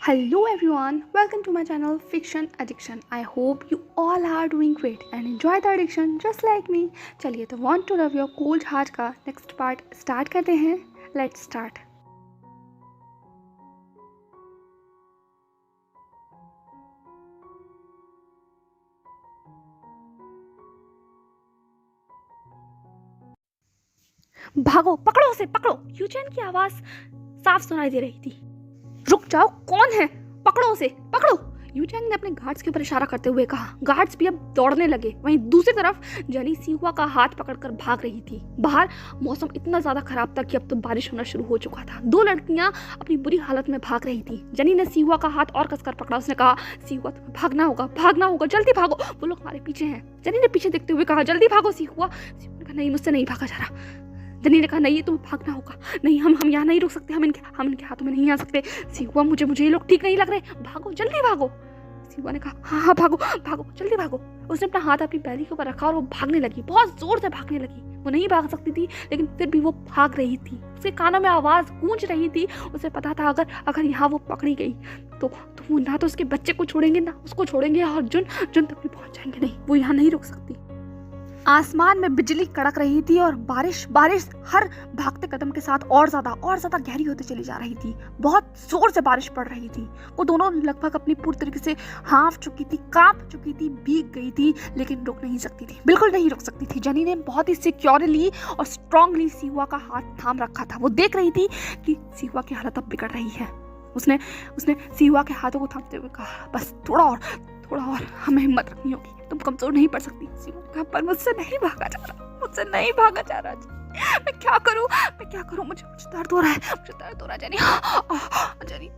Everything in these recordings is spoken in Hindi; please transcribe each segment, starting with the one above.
Hello everyone, welcome to my channel Fiction Addiction. I hope you all are doing great and enjoy the addiction just like me. चलिए तो Want to Love Your Cold Heart का नेक्स्ट पार्ट स्टार्ट करते हैं. Let's start. भागो, पकड़ो उसे, पकड़ो. यूचेन की आवाज साफ सुनाई दे रही थी. रुक जाओ, कौन है? पकड़ो उसे, पकड़ो. यूचेंग ने अपने गार्ड्स के ऊपर इशारा करते हुए कहा. गार्ड्स भी अब दौड़ने लगे. वहीं दूसरी तरफ जेनी सिहुआ का हाथ पकड़कर भाग रही थी. बाहर मौसम इतना ज्यादा खराब था कि अब तो बारिश होना शुरू हो चुका था. दो लड़कियां अपनी बुरी हालत में भाग रही थी. जेनी ने सिहुआ का हाथ और कसकर पकड़ा. उसने कहा, सिहुआ तुम्हें भागना होगा, भागना होगा, जल्दी भागो, वो लोग हमारे पीछे हैं. जेनी ने पीछे देखते हुए कहा, जल्दी भागो सिहुआ. सिहुआ ने कहा, नहीं, मुझसे नहीं भागा जा रहा. जेनी ने कहा, नहीं, तुम्हें भागना होगा. नहीं, हम यहाँ नहीं रुक सकते, हम इनके हाथों में नहीं आ सकते. सिहुआ, मुझे ये लोग ठीक नहीं लग रहे. भागो, जल्दी भागो. सिहुआ ने कहा, हाँ, भागो भागो, जल्दी भागो. उसने अपना हाथ अपनी बैली के ऊपर रखा और वो भागने लगी. बहुत जोर से भागने लगी. वो नहीं भाग सकती थी लेकिन फिर भी वो भाग रही थी. उसके कानों में आवाज गूंज रही थी. उसे पता था अगर यहाँ वो पकड़ी गई तो वो ना तो उसके बच्चे को छोड़ेंगे ना उसको छोड़ेंगे और जुन तक भी पहुंच जाएंगे. नहीं, वो यहाँ नहीं रुक सकती. आसमान में बिजली कड़क रही थी और बारिश हर भागते कदम के साथ और ज्यादा गहरी होती चली जा रही थी. बहुत जोर से बारिश पड़ रही थी. वो दोनों लगभग अपनी पूरी तरीके से हाँफ चुकी थी, कांप चुकी थी, भीग गई थी, लेकिन रुक नहीं सकती थी, बिल्कुल नहीं रुक सकती थी. जेनी ने बहुत ही सिक्योरली और स्ट्रांगली सिहुआ का हाथ थाम रखा था. वो देख रही थी कि सिहुआ की हालत अब बिगड़ रही है. उसने सिहुआ के हाथों को थामते हुए कहा, बस थोड़ा और, हमें हिम्मत रखनी होगी, तुम कमजोर नहीं पड़ सकती. पर मुझसे नहीं भागा जा रहा. मैं क्या करूं, मुझे दर्द हो रहा है. जेनी,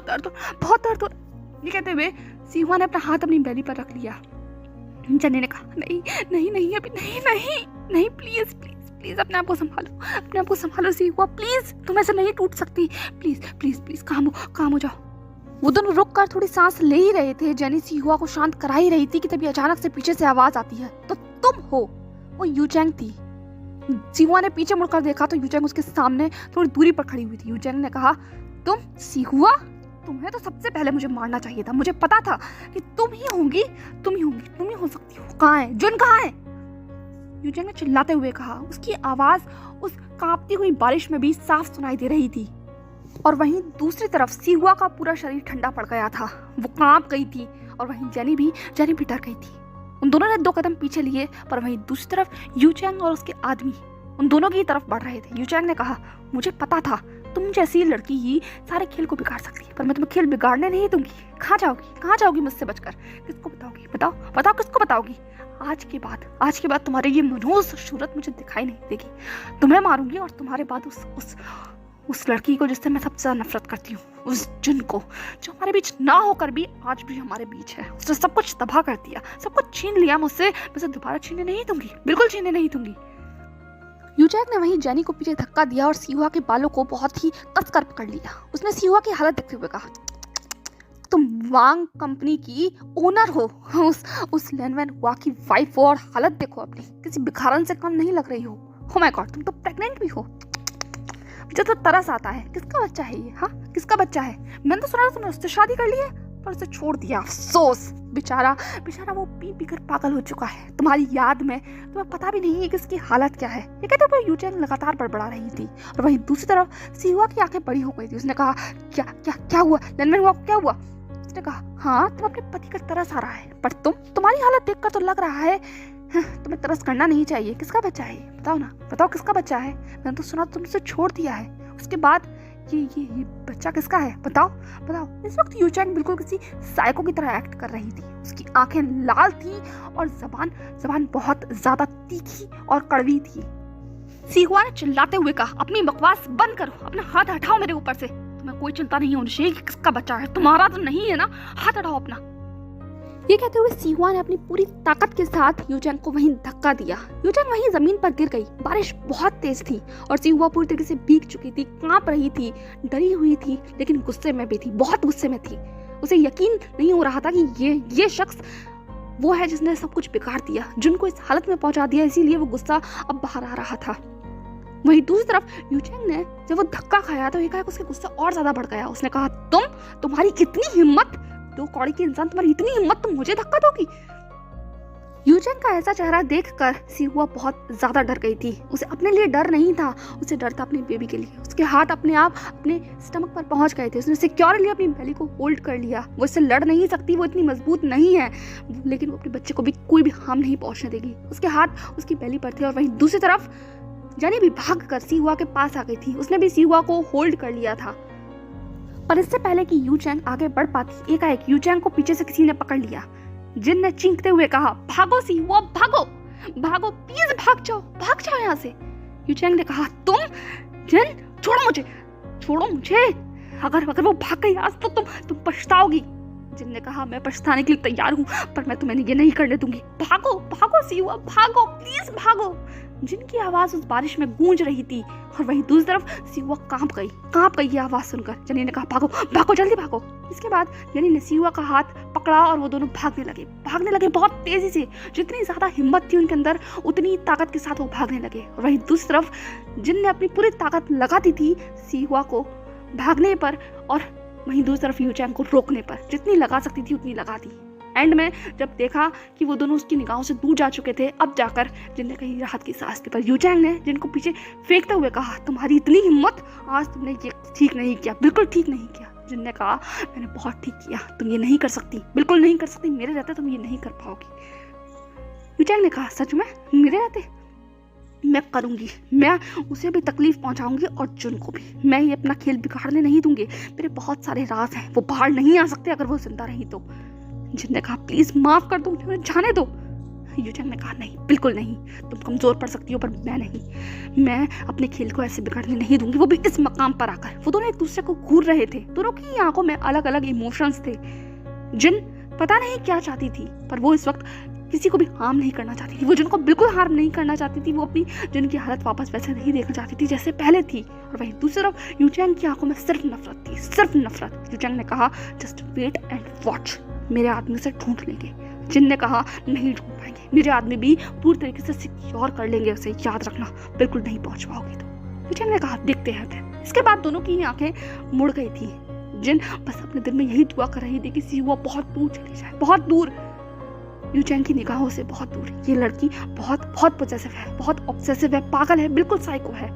दर्द, बहुत दर्द हो रहा है. ये कहते हुए सिहुआ ने अपना हाथ अपनी बेली पर रख लिया. जेनी ने कहा, नहीं, अभी नहीं, प्लीज अपने आप को संभालो सिहुआ, प्लीज, तुम ऐसे नहीं टूट सकती. प्लीज काम हो जाओ. वो दोनों रुक कर थोड़ी सांस ले ही रहे थे. जेनी सिहुआ को शांत करा ही रही थी कि तभी अचानक से पीछे से आवाज आती है. तो तुम हो? वो यूचेंग थी. सिहुआ ने पीछे मुड़कर देखा तो यूचेंग उसके सामने थोड़ी दूरी पर खड़ी हुई थी. यूचेंग ने कहा, तुम सिहुआ? तुम्हें तो सबसे पहले मुझे मारना चाहिए था. मुझे पता था कि तुम ही हो सकती हो. कहाँ है जुन, कहाँ है? यूचेंग ने चिल्लाते हुए कहा. उसकी आवाज उस कांपती हुई बारिश में भी साफ सुनाई दे रही थी. और वहीं दूसरी तरफ सिहुआ का पूरा शरीर ठंडा पड़ गया था. वो कांप गई थी. और वहीं जेनी भी डर गई थी. उन दोनों ने 2 कदम पीछे लिए, पर वहीं दूसरी तरफ यूचेंग और उसके आदमी उन दोनों की तरफ बढ़ रहे थे. यूचेंग ने कहा, मुझे पता था तुम जैसी लड़की ही सारे खेल को बिगाड़ सकती है, पर मैं तुम्हें खेल बिगाड़ने नहीं दूंगी. कहाँ जाओगी मुझसे बचकर? किसको बताओगी? बताओ किसको बताओगी? आज के बाद तुम्हारी ये मनहूस सूरत मुझे दिखाई नहीं देगी. तुम्हें मारूंगी और तुम्हारे बाद उस लड़की को जिससे मैं सबसे ज्यादा नफरत करती हूँ, उस जुन को, जो हमारे बीच ना होकर भी आज भी हमारे बीच है. उसने सब कुछ तबाह कर दिया, सब कुछ छीन लिया मुझसे. मैं उसे दोबारा छीनने नहीं दूंगी, बिल्कुल छीनने नहीं दूंगी. यूचेंग ने वहीं जेनी को पीछे धक्का दिया और सिहुआ के बालों को बहुत ही कसकर पकड़ लिया. उसने सिहुआ की हालत देखते हुए कहा, तुम वांग कंपनी की ओनर हो, उस लेनवेन हुआ की वाइफ हो, और हालत देखो अपनी, किसी भिखारन से कम नहीं लग रही हो. ओह माय गॉड, तुम तो प्रेग्नेंट भी हो. मुझे तो तरस आता है. किसका बच्चा है ये? हाँ, किसका बच्चा है? मैंने तो सुना तुमने उससे शादी कर ली है, पर उसे छोड़ दिया. अफसोस. बेचारा वो पी कर पागल हो चुका है तुम्हारी याद में. तुम्हें पता भी नहीं है कि इसकी हालत क्या है. ये कहते हुए यूचेंग लगातार बड़बड़ा रही थी. और वहीं दूसरी तरफ सिहुआ की आंखें बड़ी हो गई थी. उसने कहा, क्या हुआ लेनमेन हुआ, क्या हुआ? उसने कहा, हाँ, तुम अपने पति का तरस आ रहा है, पर तुम्हारी हालत देखकर तो लग रहा है तुम्हें तरस करना नहीं चाहिए. किसका बच्चा है? बताओ किसका बच्चा है? मैंने तो सुना तुमने उसे छोड़ दिया है. उसके बाद ये बच्चा किसका है? बताओ. इस वक्त यूचेंग बिल्कुल किसी साइको की तरह एक्ट कर रही थी. उसकी आंखें लाल थी और जबान बहुत ज्यादा तीखी और कड़वी थी. सिहुआ ने चिल्लाते हुए कहा, अपनी बकवास बंद करो, अपना हाथ हटाओ मेरे ऊपर से. तुम्हें कोई चिंता नहीं होनी चाहिए कि किसका बच्चा है. तुम्हारा तो नहीं है ना, हाथ हटाओ अपना. ये कहते हुए सिहुआ ने अपनी पूरी ताकत के साथ यूचेंग को वहीं धक्का दिया. यूचेंग वहीं जमीन पर गिर गई. बारिश बहुत तेज थी और सिहुआ पूरी तरीके से भीग चुकी थी, कांप रही थी, डरी हुई थी, लेकिन गुस्से में भी थी, बहुत गुस्से में थी. उसे यकीन नहीं हो रहा था कि ये शख्स वो है जिसने सब कुछ बिगाड़ दिया, जुन को इस हालत में पहुंचा दिया. इसीलिए वो गुस्सा अब बाहर आ रहा था. वहीं दूसरी तरफ यूचेंग ने जब वो धक्का खाया तो एकाएक उसका गुस्सा और ज्यादा बढ़ गया। उसने कहा, तुम्हारी कितनी हिम्मत, 2 कौड़ी की इंसान, तुम्हारी इतनी हिम्मत, तुम मुझे धक्का दोगी? यूचेंग का ऐसा चेहरा देखकर सीहुआ बहुत ज्यादा डर गई थी। उसे अपने लिए डर नहीं था, उसे डर था अपने बेबी के लिए। उसके हाथ अपने आप अपने स्टमक पर पहुंच गए थे। उसने सिक्योरली अपनी बेली को होल्ड कर लिया। वो इससे लड़ नहीं सकती, वो इतनी मजबूत नहीं है, लेकिन वो अपने बच्चे को भी कोई भी हार्म नहीं पहुंचने देगी। उसके हाथ उसकी बेली पर थे और वहीं दूसरी तरफ जानी भी भागकर सीहुआ के पास आ गई थी। उसने भी सीहुआ को होल्ड कर लिया था, पर इससे पहले कि यूचेंग आगे बढ़ पाती, एकाएक यूचेंग को पीछे से किसी ने पकड़ लिया। जिन ने चीखते हुए कहा, भागो सीहुआ, भागो भागो, प्लीज भाग जाओ यहाँ से। यूचेंग ने कहा, तुम? जिन, छोड़ो मुझे, अगर वो भाग गई आज तो तुम पछताओगी। जिन ने कहा, मैं पछताने के लिए तैयार हूँ, पर मैं तुम्हें ये नहीं करने दूंगी। भागो सीहुआ, भागो, प्लीज भागो। जिनकी आवाज उस बारिश में गूंज रही थी और वहीं दूसरी तरफ सीहुआ कांप गई ये आवाज सुनकर। जनी ने कहा, भागो जल्दी भागो। इसके बाद जनी ने सीहुआ का हाथ पकड़ा और वो दोनों भागने लगे बहुत तेजी से। जितनी ज्यादा हिम्मत थी उनके अंदर, उतनी ताकत के साथ वो भागने लगे। और वहीं दूसरी तरफ जिन ने अपनी पूरी ताकत लगा दी थी सीहुआ को भागने पर और वहीं दूसरी तरफ यूचेंग को रोकने पर। जितनी लगा सकती थी उतनी लगा दी। एंड में जब देखा कि वो दोनों उसकी निगाहों से दूर जा चुके थे, अब जाकर जिन ने कहीं राहत की सांस ली। पर यूचेंग ने जिनको पीछे फेंकते हुए कहा, तुम्हारी इतनी हिम्मत, आज तुमने ये ठीक नहीं किया, बिल्कुल ठीक नहीं किया। जिन ने कहा, मैंने बहुत ठीक किया, तुम ये नहीं कर सकती, बिल्कुल नहीं कर सकती, मेरे रहते तुम ये नहीं कर पाओगी। यूचेंग ने कहा, सच में मेरे रहते? मैं करूंगी, मैं उसे भी तकलीफ पहुंचाऊंगी और जुन को भी। मैं ये अपना खेल बिगाड़ने नहीं दूंगी। मेरे बहुत सारे राज हैं, वो बाहर नहीं आ सकते अगर वो जिंदा रही तो। जिन ने कहा, प्लीज माफ कर दो मुझे, जाने दो। यूचेंग ने कहा, नहीं, बिल्कुल नहीं, तुम कमजोर पड़ सकती हो पर मैं नहीं। मैं अपने खेल को ऐसे बिगड़ने नहीं दूंगी, वो भी इस मकाम पर आकर। वो दोनों एक दूसरे को घूर रहे थे, दोनों की आंखों में अलग अलग इमोशंस थे। जिन पता नहीं क्या चाहती थी, पर वो इस वक्त किसी को भी हार्म नहीं करना चाहती थी। वो जिनको बिल्कुल हार्म नहीं करना चाहती थी, वो अपनी जिनकी हालत वापस वैसे नहीं देखना चाहती थी जैसे पहले थी। और वहीं दूसरी तरफ यूचेंग की आंखों में सिर्फ नफरत थी, सिर्फ नफरत। यूचेंग ने कहा, जस्ट वेट एंड वॉच, मेरे आदमी से ढूंढ लेंगे। जिन ने कहा, नहीं ढूंढ पाएंगे, मेरे आदमी भी पूरी तरीके से सिक्योर कर लेंगे उसे, याद रखना, बिल्कुल नहीं पहुंच पाओगे तो। यूचेंग ने कहा, देखते हैं। इसके बाद दोनों की आंखें मुड़ गई थी। जिन बस अपने दिल में यही दुआ कर रही थी कि सीहुआ बहुत दूर चली जाए, बहुत दूर, यूचेंग की निगाहों से बहुत दूर। ये लड़की बहुत पॉसेसिव है, बहुत ऑब्सेसिव है, पागल है, बिल्कुल साइको है।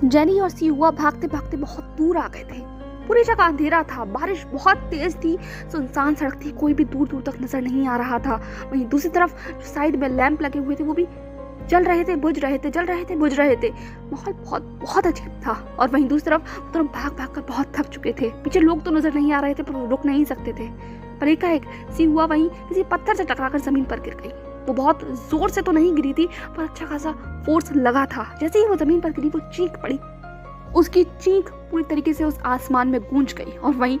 जेनी और सीहुआ भागते भागते बहुत दूर आ गए थे। पूरी जगह अंधेरा था, बारिश बहुत तेज थी, सुनसान सड़क थी, कोई भी दूर दूर तक नजर नहीं आ रहा था। वहीं दूसरी तरफ साइड में लैंप लगे हुए थे, वो भी जल रहे थे, बुझ रहे थे, जल रहे थे, बुझ रहे थे। माहौल बहुत अजीब था। और वहीं दूसरी तरफ दोनों भाग भाग कर बहुत थक चुके थे। पीछे लोग तो नजर नहीं आ रहे थे, पर वो रुक नहीं सकते थे। पर एकाएक सीहुआ वहीं किसी पत्थर से टकराकर जमीन पर गिर गई। वो बहुत जोर से तो नहीं गिरी थी, पर अच्छा खासा फोर्स लगा था। जैसे ही वो जमीन पर गिरी, वो चीख पड़ी। उसकी चीख पूरी तरीके से उस आसमान में गूंज गई। और वहीं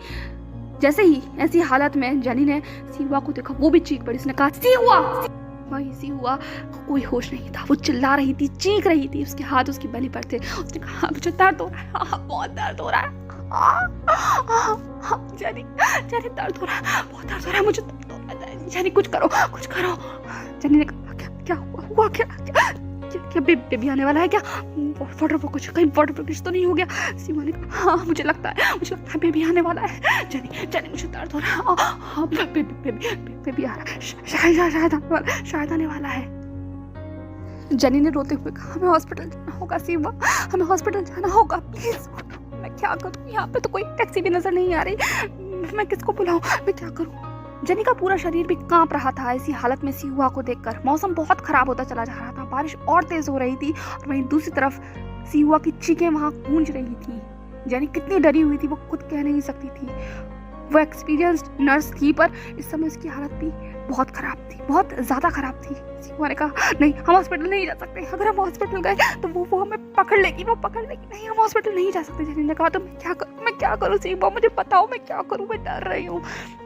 जैसे ही ऐसी हालत में जेनी ने सीहुआ को देखा, वो भी चीख पड़ी। उसने कहा, सीहुआ। वहीं सीहुआ को कोई होश नहीं था, वो चिल्ला रही थी, चीख रही थी, उसके हाथ उसकी बेली पर थे। उसने कहा, मुझे दर्द हो रहा है, बहुत दर्द हो रहा है, जेनी दर्द हो रहा है, बहुत दर्द हो रहा है, मुझे दर्द हो रहा है, जेनी कुछ करो। जेनी ने कहा, क्या हुआ, क्या बेबी आने वाला है क्या? वाटर तो नहीं हो गया? सीमा ने कहा, हाँ मुझे लगता है बेबी आने वाला है। जेनी मुझे दर्द हो रहा है, हाँ बेबी आ रहा है, शायद आने वाला है। जेनी ने रोते हुए कहा, हमें हॉस्पिटल जाना होगा सीमा, हमें हॉस्पिटल जाना होगा, प्लीज। मैं क्या करूँ, यहाँ पे तो कोई टैक्सी भी नजर नहीं आ रही, मैं किसको बुलाऊं, मैं क्या करूँ? जेनी का पूरा शरीर भी कांप रहा था ऐसी हालत में सीहुआ को देखकर। मौसम बहुत खराब होता चला जा रहा था, बारिश और तेज हो रही थी। और वहीं दूसरी तरफ सीहुआ की चीखें वहां गूंज रही थी। जेनी कितनी डरी हुई थी वो खुद कह नहीं सकती थी। वो एक्सपीरियंस्ड नर्स थी, पर इस समय उसकी हालत भी बहुत खराब थी, बहुत ज्यादा खराब थी। सीहुआ ने कहा, नहीं हम हॉस्पिटल नहीं जा सकते, अगर हम हॉस्पिटल गए तो वो हमें पकड़ लेगी, नहीं हम हॉस्पिटल नहीं जा सकते। जेनी ने कहा, तो मैं क्या करूँ सीहुआ, मुझे बताओ मैं क्या करूँ, मैं डर रही हूँ।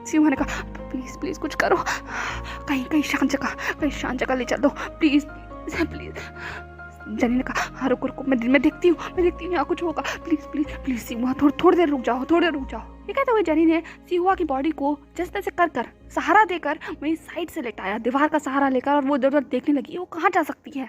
सीहुआ ने कहा, प्लीज कुछ करो, कहीं शांत जगह ले चलो, प्लीज। जेनी ने कहा, हाँ रुको, मैं देखती हूँ यहाँ कुछ होगा, प्लीज सीहुआ, थोड़ी देर रुक जाओ। ये कहते हुए जेनी ने सीहुआ की बॉडी को जैसे तैसे कर सहारा देकर वहीं साइड से लेटाया, दीवार का सहारा लेकर, और वो इधर उधर देखने लगी, वो कहाँ जा सकती है,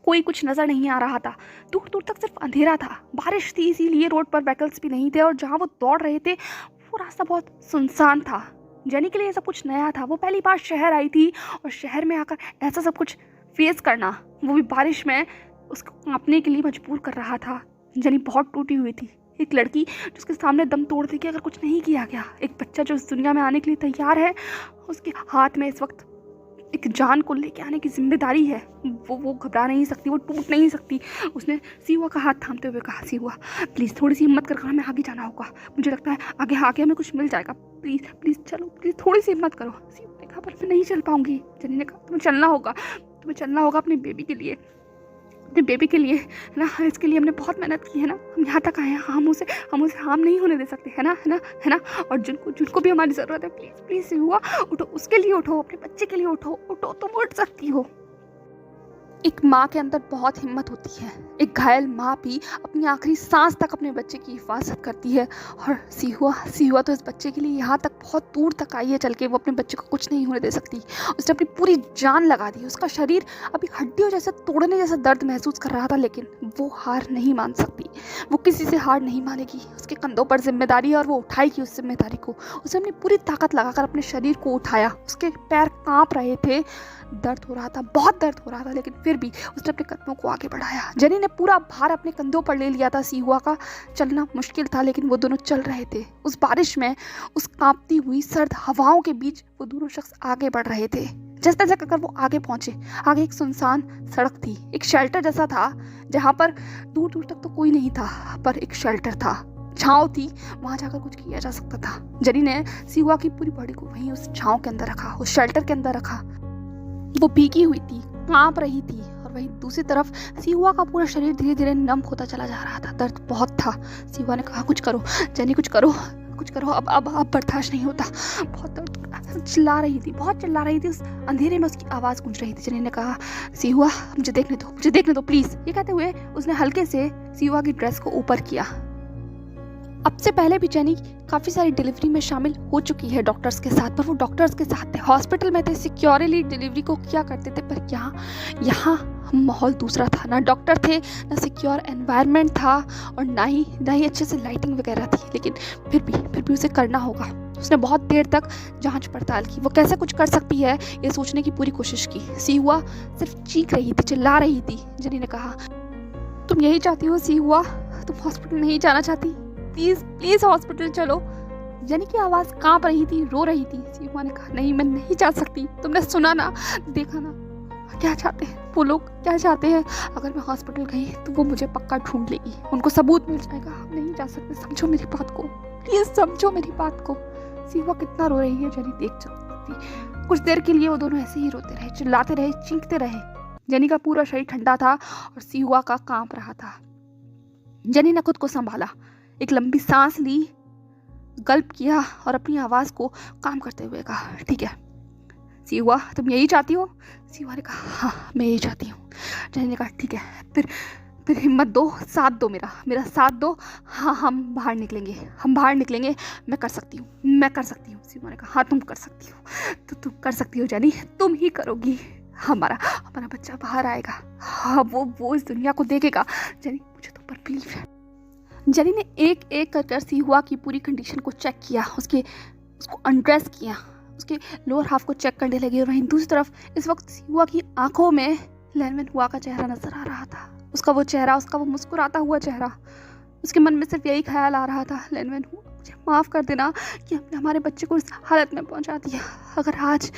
कोई कुछ नज़र नहीं आ रहा था। दूर दूर तक सिर्फ अंधेरा था। बारिश थी, इसीलिए रोड पर व्हीकल्स भी नहीं थे और जहाँ वो दौड़ रहे थे वो रास्ता बहुत सुनसान था। जेनी के लिए सब कुछ नया था। वो पहली बार शहर आई थी और शहर में आकर ऐसा सब कुछ फेस करना, वो भी बारिश में, उसको कांपने के लिए मजबूर कर रहा था। जेनी बहुत टूटी हुई थी। एक लड़की जिसके सामने दम तोड़ दी कि अगर कुछ नहीं किया गया, एक बच्चा जो इस दुनिया में आने के लिए तैयार है, उसके हाथ में इस वक्त एक जान को लेके आने की जिम्मेदारी है। वो घबरा नहीं सकती, वो टूट नहीं सकती। उसने सिहुआ का हाथ थामते हुए कहा, सिहुआ प्लीज़ थोड़ी सी हिम्मत कर, हमें आगे जाना होगा। मुझे लगता है आगे आगे हमें कुछ मिल जाएगा। प्लीज़ प्लीज़ चलो, प्लीज़ थोड़ी सी हिम्मत करो। सिहुआ ने कहा, पर मैं नहीं चल पाऊंगी। जेनी ने कहा, तुम्हें चलना होगा, तुम्हें चलना होगा अपने बेबी के लिए, अपने बेबी के लिए, है ना। इसके लिए हमने बहुत मेहनत की है ना, हम यहाँ तक आए हैं। हम उसे हार्म नहीं होने दे सकते, है ना, है ना, है ना। और जिनको भी हमारी ज़रूरत है, प्लीज़ प्लीज़ हुआ उठो, उसके लिए उठो, अपने बच्चे के लिए उठो, उठो, तुम उठ सकती हो। एक माँ के अंदर बहुत हिम्मत होती है। एक घायल माँ भी अपनी आखिरी सांस तक अपने बच्चे की हिफाजत करती है। और सिहुआ तो इस बच्चे के लिए यहाँ तक, बहुत दूर तक आई है चल के। वो अपने बच्चे को कुछ नहीं होने दे सकती। उसने अपनी पूरी जान लगा दी। उसका शरीर अभी हड्डियों जैसे तोड़ने जैसा दर्द महसूस कर रहा था, लेकिन वो हार नहीं मान सकती। वो किसी से हार नहीं मानेगी। उसके कंधों पर जिम्मेदारी है और वो उठाएगी उस जिम्मेदारी को। उसने अपनी पूरी ताकत लगाकर अपने शरीर को उठाया। उसके पैर काँप रहे थे, दर्द हो रहा था, बहुत दर्द हो रहा था, लेकिन फिर भी उसने अपने कदमों को आगे बढ़ाया। जेनी ने पूरा भार अपने कंधों पर ले लिया था। सिहुआ का चलना मुश्किल था, लेकिन वो दोनों चल रहे थे। उस बारिश में, उस कांपती हुई सर्द हवाओं के बीच वो दोनों शख्स आगे बढ़ रहे थे। जैसे तैसे कर वो आगे पहुंचे। आगे एक सुनसान सड़क थी, एक शेल्टर जैसा था, जहाँ पर दूर दूर तक तो कोई नहीं था, पर एक शेल्टर था, छांव थी, वहां जाकर कुछ किया जा सकता था। जेनी ने सिहुआ की पूरी बॉडी को वहीं उस छांव के अंदर रखा, उस शेल्टर के अंदर रखा। वो भीगी हुई थी, कांप रही थी, और वहीं दूसरी तरफ सिहुआ का पूरा शरीर धीरे धीरे नम होता चला जा रहा था। दर्द बहुत था। सिहुआ ने कहा, कुछ करो जेनी, कुछ करो, कुछ करो, अब बर्दाश्त नहीं होता। बहुत दर्द, चिल्ला रही थी, बहुत चिल्ला रही थी। उस अंधेरे में उसकी आवाज़ गूंज रही थी। जेनी ने कहा, सिहुआ मुझे देखने दो, मुझे देखने दो प्लीज़। ये कहते हुए उसने हल्के से सिहुआ की ड्रेस को ऊपर किया। अब से पहले भी जेनी काफ़ी सारी डिलीवरी में शामिल हो चुकी है डॉक्टर्स के साथ, पर वो डॉक्टर्स के साथ थे, हॉस्पिटल में थे, सिक्योरली डिलीवरी को किया करते थे। पर यहाँ माहौल दूसरा था। ना डॉक्टर थे, ना सिक्योर एनवायरनमेंट था, और ना ही अच्छे से लाइटिंग वगैरह थी। लेकिन फिर भी उसे करना होगा। उसने बहुत देर तक जांच पड़ताल की। वो कैसे कुछ कर सकती है ये सोचने की पूरी कोशिश की। सिहुआ सिर्फ चीख रही थी, चिल्ला रही थी। जेनी ने कहा, तुम यही चाहती हो सिहुआ, तुम हॉस्पिटल नहीं जाना चाहती? प्लीज़ प्लीज़ हॉस्पिटल चलो। जेनी की आवाज़ कांप रही थी, रो रही थी। सिहुआ ने कहा, नहीं, मैं नहीं जा सकती। तुमने सुना ना, देखा ना, क्या चाहते हैं वो लोग, क्या चाहते हैं। अगर मैं हॉस्पिटल गई तो वो मुझे पक्का ढूंढ लेगी, उनको सबूत मिल जाएगा। हम नहीं जा सकते, समझो मेरी बात को, प्लीज़ समझो मेरी बात को। सिहुआ कितना रो रही है जेनी देख सकती थी। कुछ देर के लिए वो दोनों ऐसे ही रोते रहे, चिल्लाते रहे, चीखते रहे। जेनी का पूरा शरीर ठंडा था और सिहुआ का कांप रहा था। जेनी ने खुद को संभाला, एक लंबी सांस ली, गल्प किया और अपनी आवाज़ को काम करते हुए कहा, ठीक है सिहुआ, तुम यही चाहती हो? सिहुआ ने कहा, हाँ मैं यही चाहती हूँ। जेनी ने कहा, ठीक है, फिर हिम्मत दो, साथ दो, मेरा साथ दो। हाँ, हम बाहर निकलेंगे, मैं कर सकती हूँ। सिहुआ ने कहा, हाँ तुम कर सकती हो, तो तुम कर सकती हो जेनी, तुम ही करोगी। हमारा बच्चा बाहर आएगा। हाँ, वो इस दुनिया को देखेगा। जेनी, मुझे तुम पर बिलीव है। जेनी ने एक एक कर सिहुआ की पूरी कंडीशन को चेक किया, उसको अनड्रेस किया, उसके लोअर हाफ को चेक करने लगी। और वहीं दूसरी तरफ इस वक्त सिहुआ की आंखों में लैनमैन हुआ का चेहरा नजर आ रहा था। उसका वो मुस्कुराता हुआ चेहरा। उसके मन में सिर्फ यही ख्याल आ रहा था, लैनमैन हुआ, मुझे माफ़ कर देना कि हमने हमारे बच्चे को इस हालत में पहुंचा दिया। अगर आज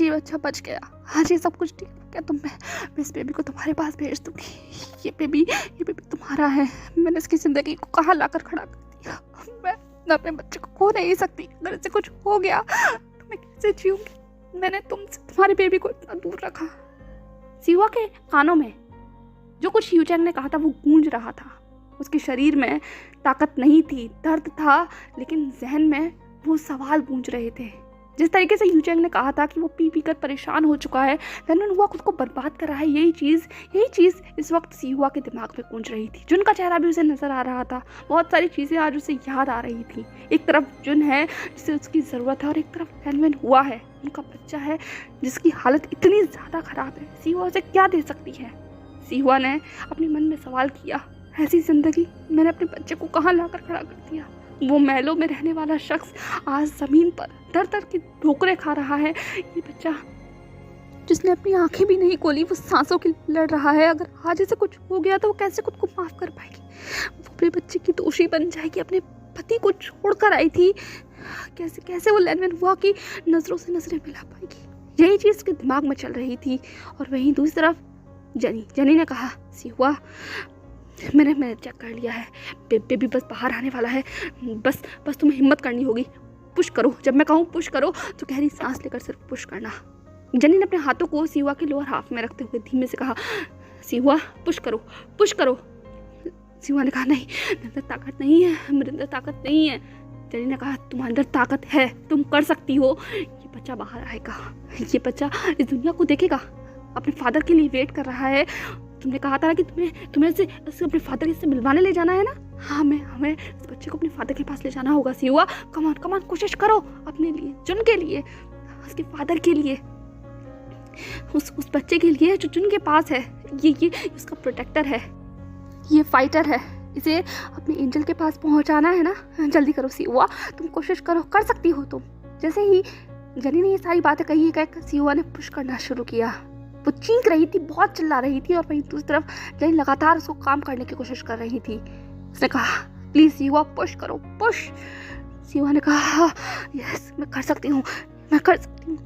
ये बच्चा बच गया, आज ये सब कुछ ठीक हो गया, तो मैं इस बेबी को तुम्हारे पास भेज दूंगी। ये बेबी तुम्हारा है। मैंने इसकी ज़िंदगी को कहाँ लाकर खड़ा कर दिया। मैं अपने बच्चे को खो नहीं सकती। अगर इससे कुछ हो गया तो मैं कैसे जीऊँगी। मैंने तुम्हारे बेबी को इतना दूर रखा। सिहुआ के कानों में जो कुछ यू चैंग ने कहा था वो गूंज रहा था। उसके शरीर में ताकत नहीं थी, दर्द था, लेकिन जहन में वो सवाल गूंज रहे थे। जिस तरीके से यू चैंग ने कहा था कि वो पी कर परेशान हो चुका है, लैनमैन हुआ खुद को बर्बाद कर रहा है, यही चीज़ इस वक्त सिहुआ के दिमाग में गूंज रही थी। जुन का चेहरा भी उसे नजर आ रहा था। बहुत सारी चीज़ें आज उसे याद आ रही थी। एक तरफ जुन है जिसे उसकी ज़रूरत है, और एक तरफ लैनमैन हुआ है, उनका बच्चा है जिसकी हालत इतनी ज़्यादा ख़राब है। सिहुआ उसे क्या दे सकती है? सिहुआ ने अपने मन में सवाल किया, ऐसी जिंदगी मैंने अपने बच्चे को कहाँ लाकर खड़ा कर दिया। वो महलों में रहने वाला शख्स आज ज़मीन पर दर दर की ठोकरें खा रहा है। ये बच्चा जिसने अपनी आंखें भी नहीं खोली, वो सांसों की लड़ रहा है। अगर आज इसे कुछ हो गया तो वो कैसे खुद को माफ़ कर पाएगी? वो अपने बच्चे की दोषी बन जाएगी। अपने पति को छोड़कर आई थी, कैसे कैसे वो लैंडमैन हुआ कि नज़रों से नज़रें मिला पाएगी? यही चीज़ उसके दिमाग में चल रही थी। और वहीं दूसरी तरफ जनी ने कहा, सिहुआ मैंने चेक कर लिया है, बेबी बस बाहर आने वाला है, बस तुम्हें हिम्मत करनी होगी, पुश करो। जब मैं कहूँ पुश करो तो गहरी सांस लेकर सिर्फ पुश करना। जनी ने अपने हाथों को सिहुआ के लोअर हाफ में रखते हुए धीमे से कहा, सिहुआ पुश करो पुश करो। सिहुआ ने कहा, नहीं मेरे अंदर ताकत नहीं है, मेरे अंदर ताकत नहीं है। जनी ने कहा, तुम्हारे अंदर ताकत है, तुम कर सकती हो। ये बच्चा बाहर आएगा, ये बच्चा इस दुनिया को देखेगा, अपने फादर के लिए वेट कर रहा है। तुमने कहा था ना कि तुम्हें इसे अपने फादर से मिलवाने ले जाना है ना? हाँ, हमें इस बच्चे को अपने फादर के पास ले जाना होगा। सिहुआ कमान कोशिश करो, अपने लिए, जुन के लिए, उसके फादर के लिए, उस बच्चे के लिए जो जुन के पास है। ये उसका प्रोटेक्टर है, ये फाइटर है, इसे अपने एंजल के पास पहुंचाना है ना। जल्दी करो सिहुआ, तुम कोशिश करो, कर सकती हो तुम। जैसे ही जनी ने ये सारी बातें कही, सिहुआ ने पुश करना शुरू किया। वो चीख रही थी, बहुत चिल्ला रही थी, और वहीं दूसरी तरफ जनी लगातार उसको काम करने की कोशिश कर रही थी। उसने कहा, प्लीज सिहुआ पुश करो, पुश। सिहुआ ने कहा, यस मैं कर सकती हूँ, मैं कर सकती हूँ।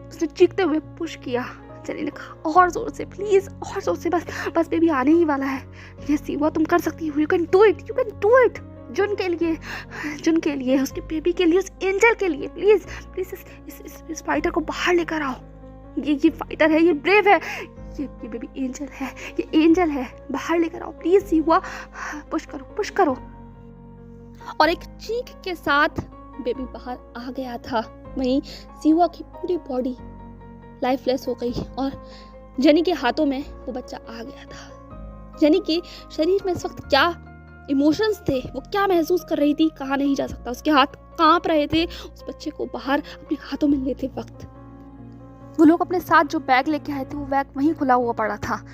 उसने चीखते हुए पुश किया। जनी ने कहा, और जोर से प्लीज, और जोर से, बस बेबी आने ही वाला है। यस सिहुआ तुम कर सकती हो, you can do it, you can do it. जुन के लिए, उसके बेबी के लिए, उस एंजल के लिए, प्लीज इस फाइटर को बाहर लेकर आओ। ये फाइटर है, ये ब्रेव है, ये बेबी एंजल है, ये एंजल है, बाहर लेकर आओ प्लीज सिहुआ, पुश करो। और एक चीख के साथ बेबी बाहर आ गया था। वहीं सिहुआ की पूरी बॉडी लाइफलेस हो गई और जनी के हाथों में वो बच्चा आ गया था। जनी के शरीर में इस वक्त क्या इमोशंस थे, वो क्या महसूस कर रही थी, कहा नहीं जा सकता। उसके हाथ कांप रहे थे उस बच्चे को बाहर अपने हाथों में लेते वक्त। वो लोग अपने साथ जो बैग लेके आए थे, वो बैग वहीं खुला हुआ पड़ा था।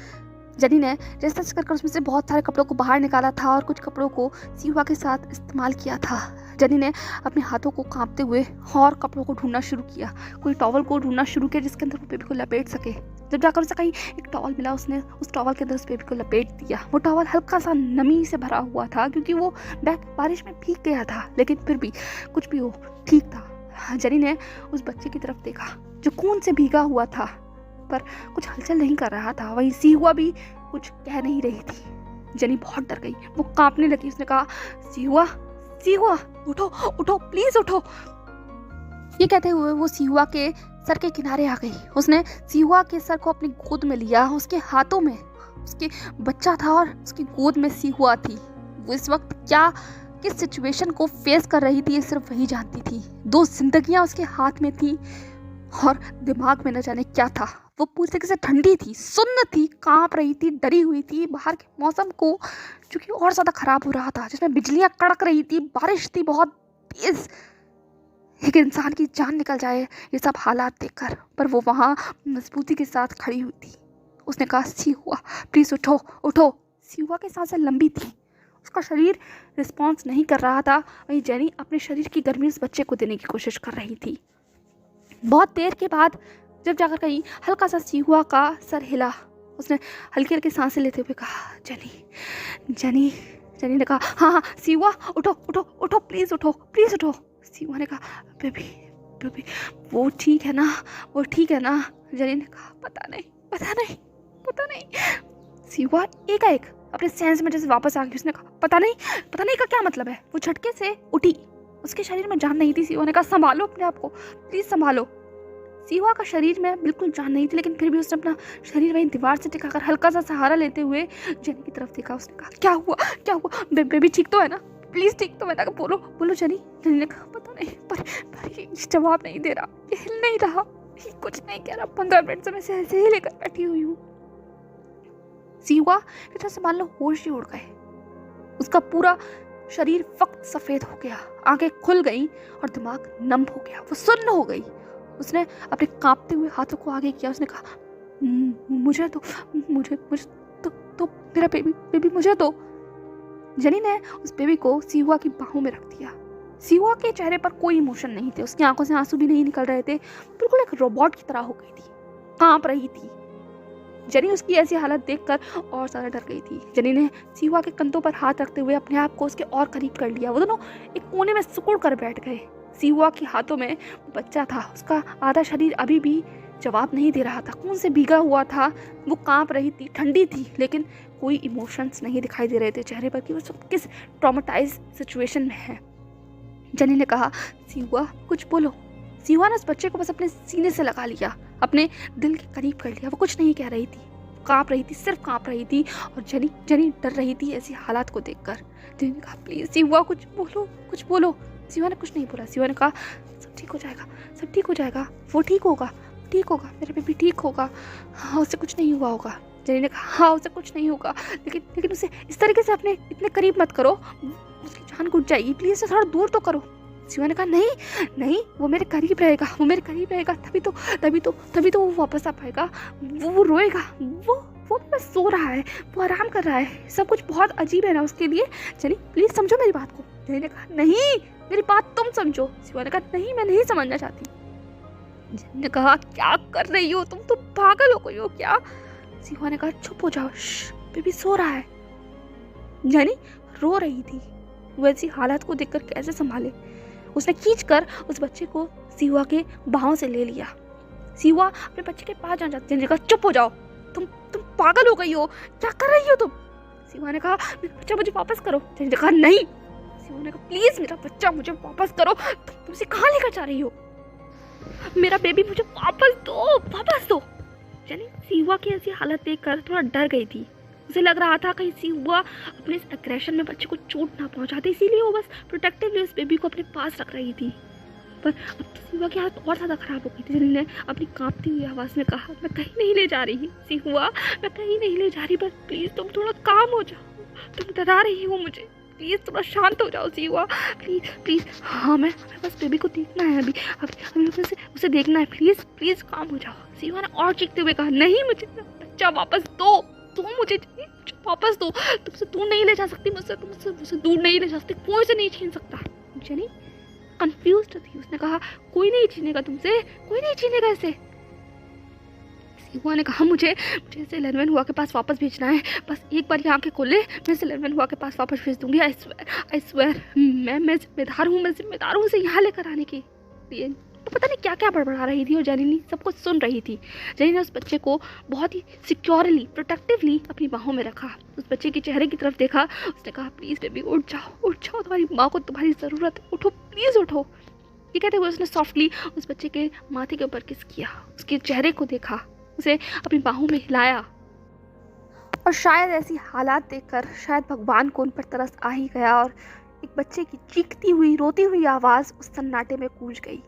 जनी ने जैसे तैसे करके उसमें से बहुत सारे कपड़ों को बाहर निकाला था और कुछ कपड़ों को सिहुआ के साथ इस्तेमाल किया था। जनी ने अपने हाथों को कांपते हुए और कपड़ों को ढूंढना शुरू किया, कोई टॉवल को ढूंढना शुरू किया जिसके अंदर वो बेबी को लपेट सके। जब जाकर उसे कहीं एक टॉवल मिला, उसने उस टॉवल के अंदर उस बेबी को लपेट दिया। वो टॉवल हल्का सा नमी से भरा हुआ था क्योंकि वो बैग बारिश में भीग गया था, लेकिन फिर भी कुछ भी हो ठीक था। जनी ने उस बच्चे की तरफ देखा जो खून से भीगा हुआ था, पर कुछ हलचल नहीं कर रहा था। वहीं सिहुआ भी कुछ कह नहीं रही थी। जनी बहुत डर गई, वो कांपने लगी। उसने कहा, सिहुआ उठो प्लीज उठो। ये कहते हुए वो सिहुआ के सर के किनारे आ गई। उसने सिहुआ के सर को अपनी गोद में लिया। उसके हाथों में उसके बच्चा था और उसकी गोद में सिहुआ थी। वो इस वक्त किस सिचुएशन को फेस कर रही थी, ये सिर्फ वही जानती थी। 2 जिंदगियां उसके हाथ में थी और दिमाग में न जाने क्या था। वो पूरी तरीके से ठंडी थी, सुन्न थी, कांप रही थी, डरी हुई थी। बाहर के मौसम को जो कि और ज़्यादा ख़राब हो रहा था, जिसमें बिजलियां कड़क रही थी, बारिश थी बहुत तेज़। एक इंसान की जान निकल जाए ये सब हालात देखकर, पर वो वहाँ मजबूती के साथ खड़ी हुई थी। उसने कहा, सिहुआ प्लीज़ उठो। सिहुआ की सांसें लंबी थी, उसका शरीर रिस्पॉन्स नहीं कर रहा था। वहीं जनी अपने शरीर की गर्मी उस बच्चे को देने की कोशिश कर रही थी। बहुत देर के बाद जब जाकर कहीं हल्का सा सिहुआ का सर हिला, उसने हल्की हल्की सांसें लेते हुए कहा, जनी ने कहा, हाँ सिहुआ उठो प्लीज़ उठो। सिहुआ ने कहा, बेबी वो ठीक है ना? जनी ने कहा, पता नहीं। सिहुआ एकाएक अपने सेंस में जैसे वापस आ गई। उसने कहा, पता नहीं का क्या मतलब है? वो झटके से उठी, उसके शरीर में जान नहीं थी। सिहुआ ने कहा, संभालो अपने आप को, प्लीज संभालो। सिहुआ का शरीर में बिल्कुल जान नहीं थी, लेकिन फिर भी उसने अपना शरीर वहीं दीवार से टिकाकर हल्का सा सहारा लेते हुए जनी की तरफ देखा। उसने कहा, क्या हुआ? बेबी ठीक तो है ना? प्लीज ठीक तो है ना? बोलो जनी ने कहा, पता नहीं, पर ये जवाब नहीं दे रहा, ये हिल नहीं रहा, ये कुछ नहीं कह रहा। 15 मिनट से मैं ऐसे ही लेकर बैठी हुई हूँ। सिहुआ की तरह से मान लो होश ही उड़ गए। उसका पूरा शरीर फक्त सफेद हो गया, आंखें खुल गई और दिमाग नम हो गया, वो सुन्न हो गई। उसने अपने कांपते हुए हाथों को आगे किया। उसने कहा, मुझे तो तो मेरा बेबी बेबी मुझे दो। जेनी ने उस बेबी को सिहुआ की बाहों में रख दिया। सिहुआ के चेहरे पर कोई इमोशन नहीं थे, उसकी आंखों से आंसू भी नहीं निकल रहे थे, बिल्कुल एक रोबोट की तरह हो गई थी, कांप रही थी। जेनी उसकी ऐसी हालत देखकर और ज़्यादा डर गई थी। जेनी ने सिहुआ के कंधों पर हाथ रखते हुए अपने आप को उसके और करीब कर लिया। वो दोनों एक कोने में सिकुड़ कर बैठ गए। सिहुआ के हाथों में बच्चा था, उसका आधा शरीर अभी भी जवाब नहीं दे रहा था, खून से भीगा हुआ था, वो कांप रही थी, ठंडी थी, लेकिन कोई इमोशंस नहीं दिखाई दे रहे थे चेहरे पर कि वो सब किस ट्रॉमेटाइज सिचुएशन में है। जेनी ने कहा, सिहुआ कुछ बोलो। सिहुआ ने उस बच्चे को बस अपने सीने से लगा लिया, अपने दिल के करीब कर लिया। वो कुछ नहीं कह रही थी, कांप रही थी, सिर्फ कांप रही थी, और जेनी डर रही थी ऐसी हालात को देखकर। जेनी ने कहा, प्लीज सिहुआ कुछ बोलो, कुछ बोलो। सिहुआ ने कुछ नहीं बोला। सिहुआ ने कहा, सब ठीक हो जाएगा, सब ठीक हो जाएगा, वो ठीक होगा, ठीक होगा, मेरा बेबी ठीक होगा, हाँ उसे कुछ नहीं हुआ होगा। जेनी ने कहा, हाँ उसे कुछ नहीं होगा, लेकिन उसे इस तरीके से अपने इतने करीब मत करो, उसकी जान घुट जाएगी, प्लीज उसे थोड़ा दूर तो करो। सिहुआ ने कहा, नहीं नहीं, वो मेरे करीब रहेगा, वो मेरे करीब रहेगा, तभी तो वो वापस आ पाएगा, वो रोएगा, वो बस सो रहा है, वो आराम कर रहा है, सब कुछ बहुत अजीब है ना उसके लिए। जेनी प्लीज समझो मेरी बात को। जेनी ने कहा, नहीं मेरी बात तुम समझो। सिहुआ ने कहा, नहीं मैं नहीं समझना चाहती। जेनी ने कहा, क्या कर रही हो तुम, तो पागल हो गई हो क्या? सिहुआ ने कहा, चुप हो जाओ, बेबी सो रहा है। जेनी रो रही थी, वो ऐसी हालत को देखकर कैसे संभाले। उसने खींचकर उस बच्चे को सिहुआ के बाहों से ले लिया। सिहुआ अपने बच्चे के पास जाना चाहती है। कहा, चुप हो जाओ, तुम पागल हो गई हो, क्या कर रही हो तुम? सिहुआ ने कहा, मेरा बच्चा मुझे वापस करो। जेनी ने कहा, नहीं। सिहुआ ने कहा, प्लीज मेरा बच्चा मुझे वापस करो, तुम उसे कहाँ लेकर जा रही हो? मेरा बेबी मुझे वापस दो, वापस दो। जेनी सिहुआ की ऐसी हालत देखकर थोड़ा डर गई थी। उसे लग रहा था कहीं सिहुआ अपने इस एग्रेशन में बच्चे को चोट ना पहुंचाते, इसीलिए वो बस प्रोटेक्टिवली उस बेबी को अपने पास रख रही थी। पर अब तो सिहुआ की हालत और ज़्यादा खराब हो गई थी। जेनी ने अपनी कांपती हुई आवाज़ में कहा, मैं कहीं नहीं ले जा रही सिहुआ, मैं कहीं नहीं ले जा रही, बस प्लीज़ तुम थोड़ा काम हो जाओ, तुम डरा रही हो मुझे, प्लीज़ थोड़ा शांत हो जाओ सिहुआ, प्लीज़ प्लीज़। हाँ मैं बस बेबी को देखना है, अभी उसे देखना है, प्लीज़ प्लीज़ काम हो जाओ। सिहुआ ने और चीखते हुए कहा, नहीं मुझे बच्चा वापस दो, तुम मुझे वापस दो, तुमसे दूर नहीं ले जा सकती, मुझसे दूर नहीं ले जा सकती, कोई से नहीं छीन सकता। जेनी कंफ्यूज्ड थी। उसने कहा, कोई नहीं छीनेगा तुमसे, कोई नहीं छीनेगा इसे। सिहुआ ने कहा, मुझे इसे लेनवेन हुआ के पास वापस भेजना है, बस एक बार ये आंखें खोले, मैं इसे लेनवेन हुआ के पास वापस भेज दूंगी। आई स्वेयर मैं जिम्मेदार हूँ उसे यहाँ लेकर आने की। तो पता नहीं क्या क्या बड़बड़ा रही थी और जेनी सब कुछ सुन रही थी। जेनी ने उस बच्चे को बहुत ही सिक्योरली, प्रोटेक्टिवली अपनी बाहों में रखा, उस बच्चे के चेहरे की तरफ देखा। उसने कहा, प्लीज़ बेबी उठ जाओ, तुम्हारी माँ को तुम्हारी ज़रूरत है, उठो प्लीज़ उठो। ये कहते हुए उसने सॉफ्टली उस बच्चे के माथे के ऊपर किस किया, उसके चेहरे को देखा, उसे अपनी बाहों में हिलाया। और शायद ऐसी हालात देखकर शायद भगवान को उन पर तरस आ ही गया और एक बच्चे की चीखती हुई, रोती हुई आवाज़ उस सन्नाटे में गूंज गई।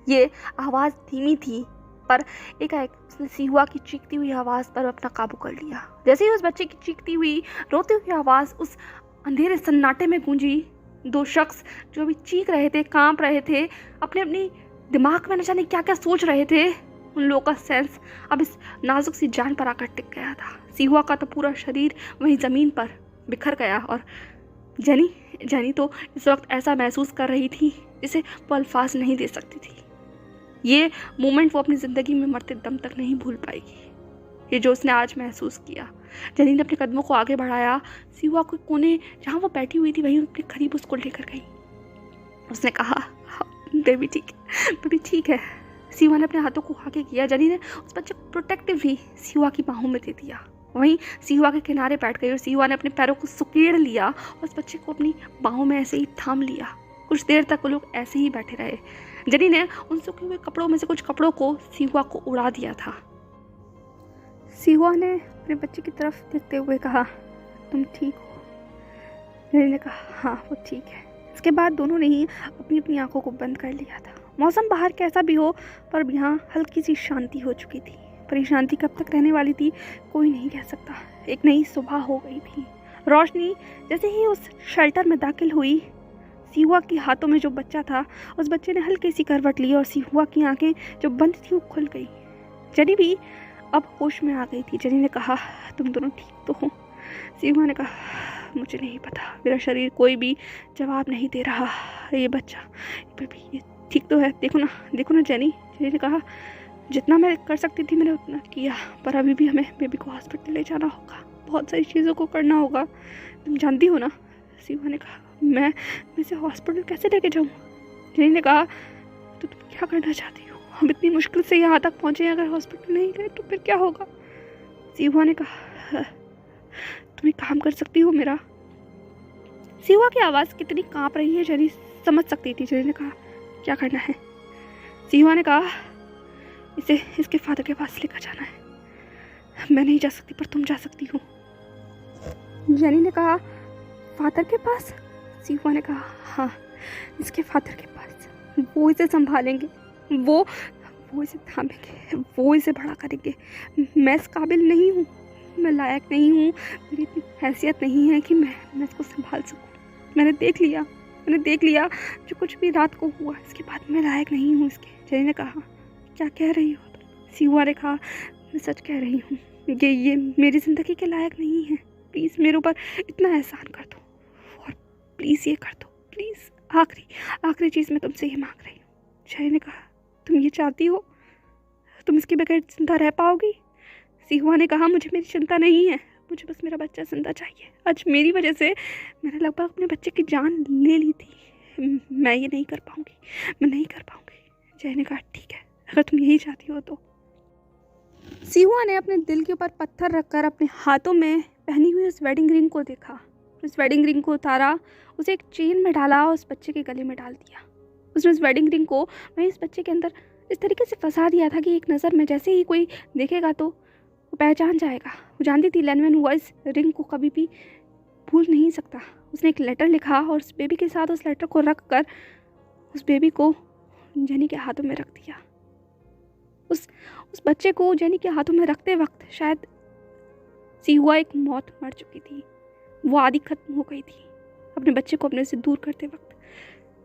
ये आवाज़ धीमी थी, पर एकाएक उसने सिहुआ की चीखती हुई आवाज़ पर अपना काबू कर लिया। जैसे ही उस बच्चे की चीखती हुई, रोती हुई आवाज़ उस अंधेरे सन्नाटे में गूंजी, दो शख्स जो अभी चीख रहे थे, कांप रहे थे, अपने दिमाग में न जाने क्या क्या सोच रहे थे, उन लोगों का सेंस अब इस नाजुक सी जान पर आकर टिक गया था। सिहुआ का तो पूरा शरीर वहीं ज़मीन पर बिखर गया और जेनी तो इस वक्त ऐसा महसूस कर रही थी जिसे वो अल्फाज नहीं दे सकती थी। ये मोमेंट वो अपनी ज़िंदगी में मरते दम तक नहीं भूल पाएगी, ये जो उसने आज महसूस किया। जेनी ने अपने कदमों को आगे बढ़ाया, सिहुआ को कोने जहाँ वो बैठी हुई थी वहीं अपने करीब उसको लेकर गई। उसने कहा, बेबी ठीक है। सिहुआ ने अपने हाथों को आगे किया। जेनी ने उस बच्चे को प्रोटेक्टिवली सिहुआ की बाहों में दे दिया। वहीं सिहुआ के किनारे बैठ गई और सिहुआ ने अपने पैरों को सुकेड़ लिया और उस बच्चे को अपनी बाहों में ऐसे ही थाम लिया। कुछ देर तक वो लोग ऐसे ही बैठे रहे। जेनी ने उन सूखे हुए कपड़ों में से कुछ कपड़ों को सिहुआ को उड़ा दिया था। सिहुआ ने अपने बच्चे की तरफ देखते हुए कहा, तुम ठीक हो? जेनी ने कहा, हाँ वो ठीक है। इसके बाद दोनों ने ही अपनी अपनी आंखों को बंद कर लिया था। मौसम बाहर कैसा भी हो, पर यहाँ हल्की सी शांति हो चुकी थी। पर ये शांति कब तक रहने वाली थी कोई नहीं कह सकता। एक नई सुबह हो गई थी। रोशनी जैसे ही उस शेल्टर में दाखिल हुई, सिहुआ के हाथों में जो बच्चा था, उस बच्चे ने हल्की सी करवट ली और सिहुआ की आंखें जो बंद थी वो खुल गई। जेनी भी अब होश में आ गई थी। जेनी ने कहा, तुम दोनों ठीक तो हो? सीहुआ ने कहा, मुझे नहीं पता, मेरा शरीर कोई भी जवाब नहीं दे रहा। ये बच्चा बेबी ये ठीक तो है? देखो ना जेनी। जेनी ने कहा, जितना मैं कर सकती थी मैंने उतना किया, पर अभी भी हमें बेबी को हॉस्पिटल ले जाना होगा, बहुत सारी चीज़ों को करना होगा, तुम जानती हो ना। सीहुआ ने कहा, मैं इसे हॉस्पिटल कैसे लेके जाऊँ? जेनी ने कहा, तो तुम क्या करना चाहती हो? हम इतनी मुश्किल से यहाँ तक पहुँचे, अगर हॉस्पिटल नहीं गए तो फिर क्या होगा? सीहुआ ने कहा, तुम एक काम कर सकती हो मेरा। सीहुआ की आवाज़ कितनी काँप रही है जेनी समझ सकती थी। जेनी ने कहा, क्या करना है? सीहुआ ने कहा, इसे इसके फादर के पास लेकर जाना है। मैं नहीं जा सकती पर तुम जा सकती हो। जेनी ने कहा, फादर के पास? सीहुआ ने कहा, हाँ, इसके फादर के पास। वो इसे संभालेंगे, वो इसे थामेंगे, वो इसे बड़ा करेंगे। मैं इस काबिल नहीं हूँ, मैं लायक नहीं हूँ, मेरी इतनी हैसियत नहीं है कि मैं इसको संभाल सकूँ। मैंने देख लिया जो कुछ भी रात को हुआ, इसके बाद मैं लायक नहीं हूँ इसके। जेनी ने कहा, क्या कह रही हो तुम? सीहुआ ने कहा, मैं सच कह रही हूँ, ये मेरी ज़िंदगी के लायक नहीं है। प्लीज़ मेरे ऊपर इतना एहसान कर दो, और प्लीज़ ये कर दो, प्लीज़। आखिरी चीज़ मैं तुमसे ये मांग रही हूँ। जेनी ने कहा, तुम ये चाहती हो? तुम इसके बगैर जिंदा रह पाओगी? सीहुआ ने कहा, मुझे मेरी चिंता नहीं है, मुझे बस मेरा बच्चा जिंदा चाहिए। आज मेरी वजह से मैंने लगभग अपने बच्चे की जान ले ली थी। मैं ये नहीं कर पाऊंगी। जेनी ने कहा, ठीक है, अगर तुम यही चाहती हो तो। सीहुआ ने अपने दिल के ऊपर पत्थर रखकर अपने हाथों में पहनी हुई उस वेडिंग रिंग को देखा, उस वेडिंग रिंग को उतारा, उसे एक चेन में डाला और उस बच्चे के गले में डाल दिया। उसने उस वेडिंग रिंग को वहीं इस बच्चे के अंदर इस तरीके से फंसा दिया था कि एक नज़र में जैसे ही कोई देखेगा तो वो पहचान जाएगा। वो जानती थी लैनमैन हुआ इस रिंग को कभी भी भूल नहीं सकता। उसने एक लेटर लिखा और उस बेबी के साथ उस लेटर को रख कर उस बेबी को जेनी के हाथों में रख दिया। उस बच्चे को जेनी के हाथों में रखते वक्त शायद सीहुआ एक मौत मर चुकी थी, वो आदि खत्म हो गई थी अपने बच्चे को अपने से दूर करते वक्त,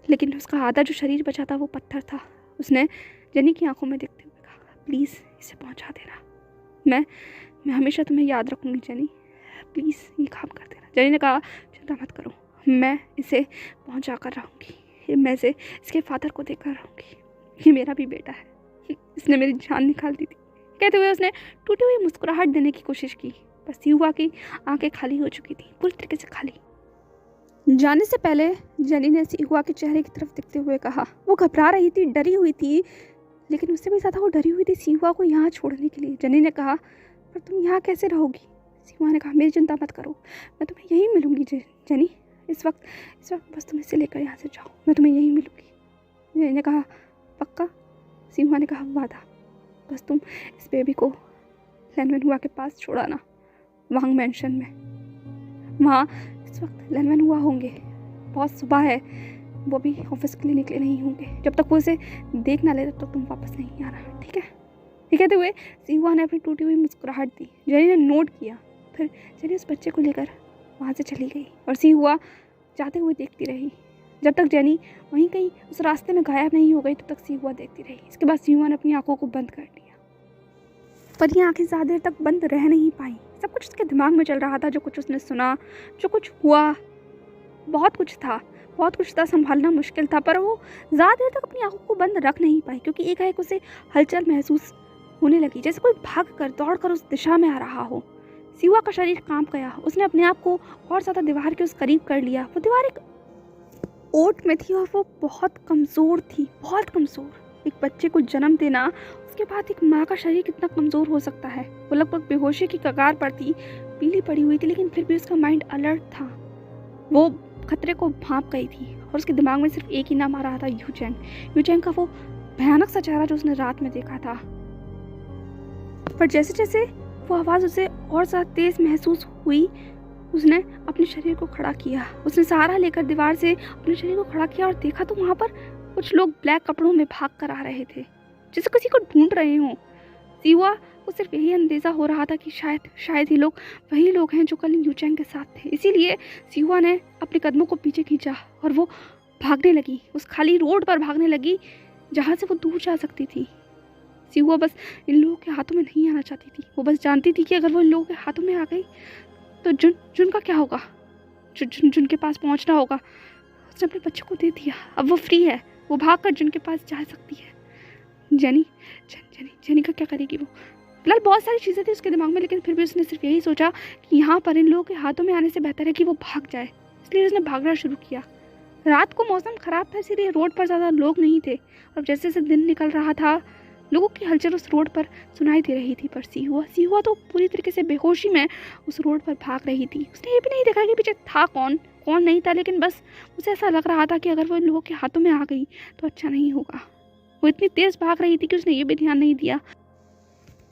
लेकिन उसका आधा जो शरीर बचा था वो पत्थर था। उसने जेनी की आंखों में देखते हुए कहा, प्लीज़ इसे पहुंचा देना, मैं हमेशा तुम्हें याद रखूंगी जेनी, प्लीज़ ये काम कर देना। जेनी ने कहा, चिंता मत करो, मैं इसे पहुंचा कर रहूँगी, मैं इसे इसके फादर को देकर रहूँगी, ये मेरा भी बेटा है, इसने मेरी जान निकाल दी थी। कहते हुए उसने टूटी हुई मुस्कुराहट देने की कोशिश की, पर सीहुआ की आंखें खाली हो चुकी थी, पूरी तरीके से खाली। जाने से पहले जेनी ने सीहुआ के चेहरे की तरफ देखते हुए कहा, वो घबरा रही थी, डरी हुई थी, लेकिन उससे भी ज़्यादा वो डरी हुई थी सीहुआ को यहाँ छोड़ने के लिए। जेनी ने कहा, पर तुम यहाँ कैसे रहोगी? सीहुआ ने कहा, मेरी चिंता मत करो, मैं तुम्हें यहीं मिलूंगी जेनी, इस वक्त बस तुम इसे लेकर यहाँ से जाओ, मैं तुम्हें यहीं मिलूंगी। जेनी ने कहा, पक्का? सीहुआ ने कहा, वादा, बस तुम इस बेबी को लैनमैन हुआ के पास छोड़ाना, वांग मैंशन में। वहाँ इस वक्त लैनमैन हुआ होंगे, बहुत सुबह है, वो भी ऑफिस के लिए निकले नहीं होंगे, जब तक वो इसे देख ना ले तब तक तुम वापस नहीं आना, ठीक है? ये कहते हुए सीहुआ ने अपनी टूटी हुई मुस्कुराहट दी। जेनी ने नोट किया, फिर जेनी उस बच्चे को लेकर वहाँ से चली गई और सीहुआ जाते हुए देखती रही। जब तक जेनी वहीं कहीं उस रास्ते में गायब नहीं हो गई तब तक सीहुआ देखती रही। इसके बाद सीहुआ ने अपनी आंखों को बंद कर लिया, पर ये आंखें ज़्यादा देर तक बंद रह नहीं पाई। सब कुछ उसके दिमाग में चल रहा था, जो कुछ उसने सुना, जो कुछ हुआ, बहुत कुछ था संभालना मुश्किल था, पर वो ज़्यादा देर तक अपनी आंखों को बंद रख नहीं पाई, क्योंकि एकाएक उसे हलचल महसूस होने लगी, जैसे कोई दौड़ कर उस दिशा में आ रहा हो। सीहुआ का शरीर कांप गया, उसने अपने आप को और ज़्यादा दीवार के उस करीब कर लिया। वो दीवार एक ओट में थी और वो बहुत कमज़ोर थी, बहुत कमज़ोर। एक बच्चे को जन्म देना, उसके बाद एक माँ का शरीर कितना कमज़ोर हो सकता है। वो लगभग बेहोशी की कगार पर थी, पीली पड़ी हुई थी, लेकिन फिर भी उसका माइंड अलर्ट था। वो खतरे को भांप गई थी और उसके दिमाग में सिर्फ एक ही नाम आ रहा था, यूचेंग का वो भयानक सा चेहरा जो उसने रात में देखा था। पर जैसे जैसे वो आवाज़ उसे और ज़्यादा तेज महसूस हुई, उसने अपने शरीर को खड़ा किया। उसने सहारा लेकर दीवार से अपने शरीर को खड़ा किया और देखा तो वहाँ पर कुछ लोग ब्लैक कपड़ों में भाग कर आ रहे थे, जैसे किसी को ढूंढ रहे हों। सीहुआ को सिर्फ यही अंदेजा हो रहा था कि शायद ही लोग वही लोग हैं जो कल यूचेंग के साथ थे। इसीलिए सीहुआ ने अपने कदमों को पीछे खींचा और वो भागने लगी, उस खाली रोड पर भागने लगी जहाँ से वो दूर जा सकती थी। सिहुआ बस इन लोगों के हाथों में नहीं आना चाहती थी। वो बस जानती थी कि अगर वो इन लोगों के हाथों में आ गई तो जुन का क्या होगा। जुन के पास पहुंचना होगा। उसने अपने बच्चों को दे दिया, अब वो फ्री है, वो भागकर जुन के पास जा सकती है। जेनी का क्या करेगी वो। फिलहाल बहुत सारी चीज़ें थी उसके दिमाग में, लेकिन फिर भी उसने सिर्फ यही सोचा कि यहाँ पर इन लोगों के हाथों में आने से बेहतर है कि वो भाग जाए। इसलिए उसने भागना शुरू किया। रात को मौसम ख़राब था, इसीलिए रोड पर ज़्यादा लोग नहीं थे, और जैसे जैसे दिन निकल रहा था लोगों की हलचल उस रोड पर सुनाई दे रही थी। पर सिहुआ तो पूरी तरीके से बेहोशी में उस रोड पर भाग रही थी। उसने ये भी नहीं देखा कि पीछे था कौन नहीं था, लेकिन बस उसे ऐसा लग रहा था कि अगर वो इन लोगों के हाथों में आ गई तो अच्छा नहीं होगा। वो इतनी तेज़ भाग रही थी कि उसने ये भी ध्यान नहीं दिया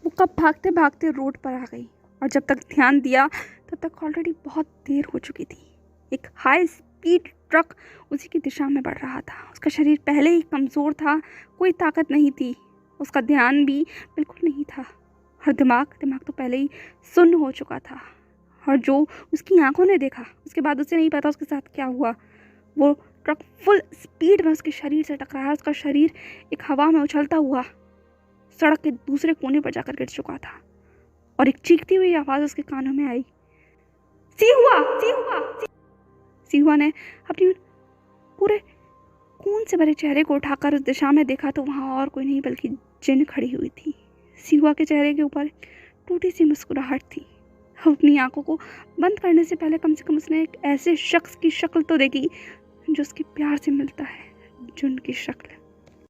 वो कब भागते भागते रोड पर आ गई, और जब तक ध्यान दिया तब तक ऑलरेडी बहुत देर हो चुकी थी। एक हाई स्पीड ट्रक उसी की दिशा में बढ़ रहा था। उसका शरीर पहले ही कमज़ोर था, कोई ताकत नहीं थी, उसका ध्यान भी बिल्कुल नहीं था, और दिमाग तो पहले ही सुन्न हो चुका था। और जो उसकी आंखों ने देखा उसके बाद उसे नहीं पता उसके साथ क्या हुआ। वो ट्रक फुल स्पीड में उसके शरीर से टकराया। उसका शरीर एक हवा में उछलता हुआ सड़क के दूसरे कोने पर जाकर गिर चुका था, और एक चीखती हुई आवाज़ उसके कानों में आई, सिहुआ ने अपनी पूरे खून से भरे चेहरे को उठाकर उस दिशा में देखा तो वहाँ और कोई नहीं बल्कि जिन खड़ी हुई थी। सिहुआ के चेहरे के ऊपर टूटी सी मुस्कुराहट थी। अपनी आंखों को बंद करने से पहले कम से कम उसने एक ऐसे शख्स की शक्ल तो देखी जो उसके प्यार से मिलता है, जुन की शक्ल।